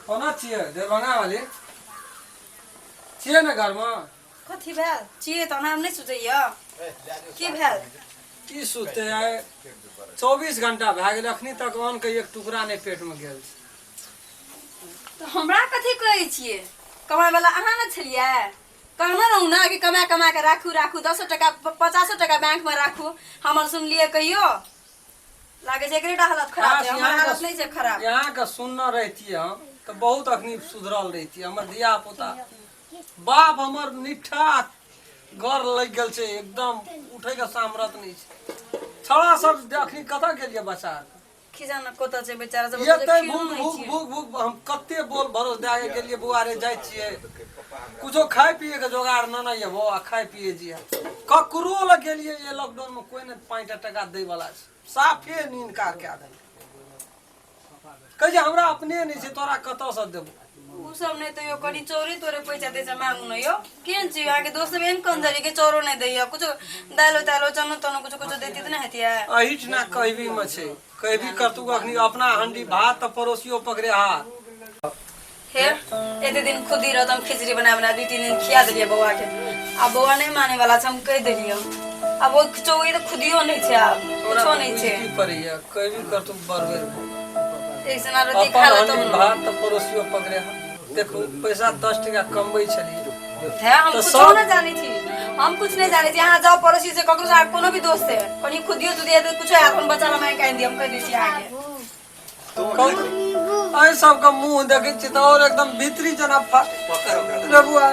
कोना छियै दरभंगा वाली छियै ने घर में कथी भेल छियै त नाम नहीं सुझैया की भेल की सुते आए 24 घंटा भए गेल अखनी तक अन्न के एक टुकड़ा नहीं पेट में गेल तो हमरा कथी कहै छियै कमाय वाला अहाँ न छलियै कहने रहू ना कि कमा कमा के राखू राखू 10 टका 50 टका बैंक में राखू हमर सुनलिए कहियो लागे छै एकरेटा हालत खराब है हमर हालत नहीं छै खराब यहाँ का सुनना रहती हम तो बहुत अखनी सुधरल रहती हमर धिया पुता बाप हमर निठा घर लग गेल छै एकदम उठे के सामर्थ नहीं छै छड़ा सब अखनी कतऽ गेलिए बचा खिजाना कोता छै बेचारा जब ये तै भूख भूख भूख भूख हम कत्ते बोल भरोस दे के गेलिए बुआ रे जाय छिए कुछो खाए पिए के जोगाड़ न ये वो खाए पिए जिया ककरो लग गेलिए ये लॉकडाउन में कोई ने 5 टका दे वाला छै साफे नींद का के दे कहे हमरा अपने नहीं छै तोरा कतौ से देबो उ सब नहीं तो यो कनी चोरी तोरे पैसा दे छ मांगू न यो केन छी आगे दोस्त बेन कंजरी के चोरो नहीं दैया कुछ दालो तालो चनो तनो कुछ कुछ देती त नहीं हतिया अहिठ ना कहबी में छै कहबी करतू अखनी अपना हंडी भात त पड़ोसियो पकड़े हाथ हे एते दिन खुद ही रहतम खिचड़ी बना बना 2-3 दिन खिया देलिए बउआ के अब बउआ नहीं माने वाला छ हम कह देलिए अब वो चोरी तो खुदियो नहीं छै अब कुछो नहीं छै की परिया कहबी करतू बरबेर ऐसे ना रोटी खा ले तो भात त पड़ोसियो पकड़े हाथ देखो पैसा 10 टका कमबै छली है हम कुछ नहीं जानी थी हम कुछ नहीं जाने थी यहाँ जाओ पड़ोसी से ककरो से कोनो भी दोस्त है कनी खुदियो तो दे कुछ अपन बच्चा ला मैं कह दी हम कह दी छी आगे आई सब का मुंह देखे छी त और एकदम भीतरी जना रे बुआ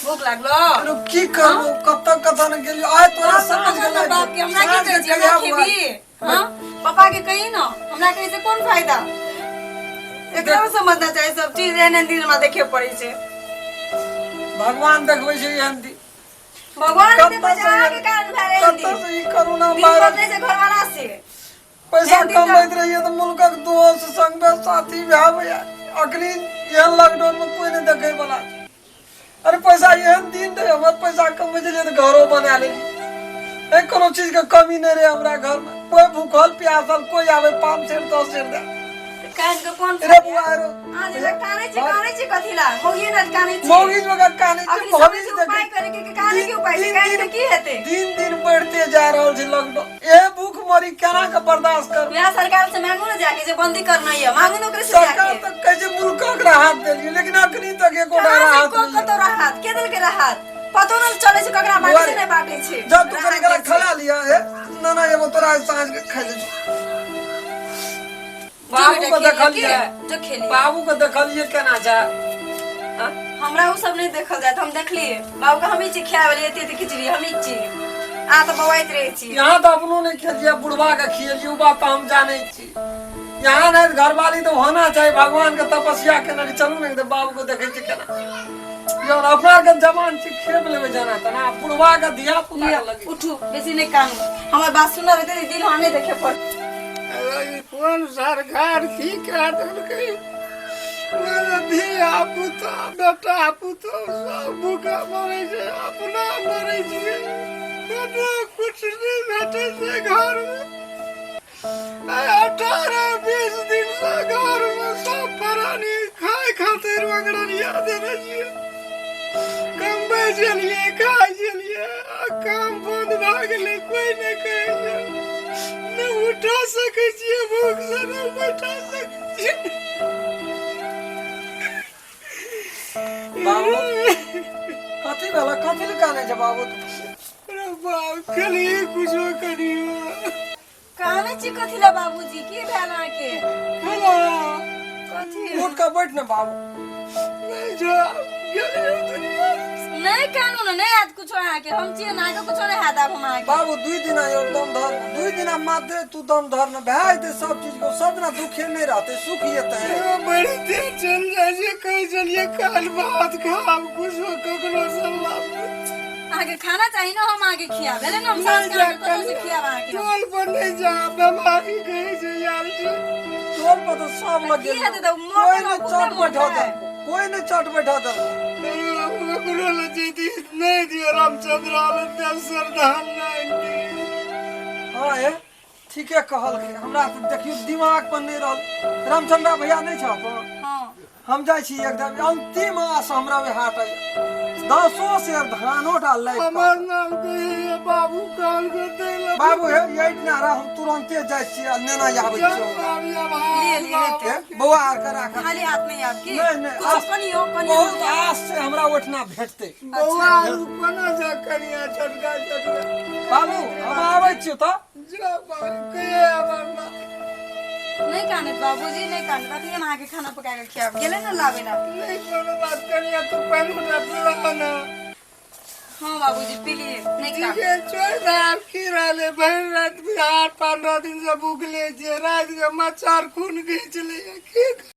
भूख लागलो अरे की करू कत कत न गेलियो आय तोरा समझ गेलै बाप के हमरा की कह छी हमरा खेबी हां पापा के कही न हमरा कहे से कोन फायदा एकरा समझना चाहिए सब चीज एहन दिन में देखे पड़ी छे भगवान देखबै छै एहन दिन भगवान के बजा के कारण भरे कत से ई करुणा दिन मार बदले से घर वाला से पैसा कमबैत रहिए त मुल्कक दोस्त संग साथी भाई अखनी एहन लॉकडाउन में कोई नहीं देखे वाला अरे पैसा एहन दिन दे हमर पैसा कमबै छलिए त घरो बना लेली ए कोनो चीज के कमी नहीं रहे हमरा घर में कोई भूखल प्यासल कोई आवे 5 सेर 10 सेर दे कान के कोन रे बुआ रे आज काने छी कथिला मोगी न काने छी मोगी मगर काने छी भविष्य से उपाय करे के काने के उपाय छै काने के की हेते दिन दिन बढ़ते जा रहल छै लॉकडाउन ए भूख मरी केना के बर्दाश्त कर बिहार सरकार से मांगू न जाके जे बंदी करना है मांगू न करे से सरकार तक कहे मुल्कक राहत देली लेकिन अखनी तक एको राहत को कतो राहत के दिल के राहत पतो न चले छै ककरा बाटे से नहीं बाटे छै जब तू करे गला खा लिया है ना ना ये तोरा सांझ के खा ले बाबू को देखलिए जो खेली बाबू को देखलिए केना जा हमरा उ सब नहीं देखल जात हम देखलिए बाबू का हमी छी खाए वाली एते खिचड़ी हमी छी आ तो बवाइत रहे छी यहां तो अपनो नहीं खेलिए बुढ़वा के खिएलिए उ बात हम जाने छी यहां नहीं घरवाली तो होना चाहिए भगवान के तपस्या केना चलू नहीं तो बाबू को देखे छी केना यो अपना के जवान छी खेब लेवे जाना तना बुढ़वा के धिया पुता लगे उठू बेसी नहीं कानू हमर बात सुना रहते दिन हम नहीं देखे पर कौन सरकार की कर देलकै मेरा धिया पुता बेटा पुतो सब भूखा मरे छै अपना मरे छै कोनो कुछ नहीं भेटे छै घर में 18-20 दिन से घर में सब प्राणी खाए खातिर मंगड़िया देने छियै कमबै छलिए खाए छलिए काम बंद भए गेलै कोई नहीं कहै छै न उठा सकै छियै भूख से न बैठा सकै छियै बाबू कथी भेला कथी ले काने छै बाबू अरे बाबू कली कुछो करियो काने छी कथिला बाबूजी की भेला के हेलो कथी उठ के बैठ न बाबू नहीं जा गेलियो दुनिया नहीं कानू न नहीं हाथ कुछ आ के हम छी ना के कुछ नहीं हाथ आप हम आ बाबू 2 दिन आयो दम धर 2 दिन मात्र तू दम धर न भाई दे सब चीज को सब ना दुखे नहीं रहते सुख ही रहता है बड़ी देर चल जाए जे कहीं चलिए काल बात खाब कुछ ककरो सलाह आगे खाना चाहिए ना हम आगे खिया भेले ना हम साथ के से खिया आगे टोल पर नहीं जा बीमारी गई जे यार टोल पर तो सब लगे की हेते तो कोई ने चट बैठा दे कोई ने चट बैठा दे ओकरो ले जीती नहीं दियो रामचंद्र आनंद सरदार नहीं हां है ठीके कहल के हमरा तो देखियो दिमाग पर नहीं रहल रामचंद्र भैया नहीं छ अपन हां हम जाइ छी एकदम अंतिम आस हमरा वे हाट है 10 शेर धानो डाल हमर नाम के बाबू काल के देला बाबू हे ये ना रह हम तुरंते जाइ छी आ नेना आबै छी लिए लेते बौआ आर के राख खाली हाथ नहीं आपकी नहीं, नहीं, कुछ कनियो बहुत आस से हमरा ओठना भेटते बौआ कोना जा करिया छोटका छोटका बाबू हम आबै छी त जो बाबू के हमर ना नहीं काने बाबूजी नहीं काने बाकी हम आके खाना पका के खियाब गेले ना लावे ना नहीं कोनो बात करिया तू पानी उठा पीला ना हाँ बाबूजी पी लिए नहीं ठीक काने है छोड़ दे आप खीरा ले भर रात 8-15 दिन से भूख ले जे रात के मच्छर खून खींच ले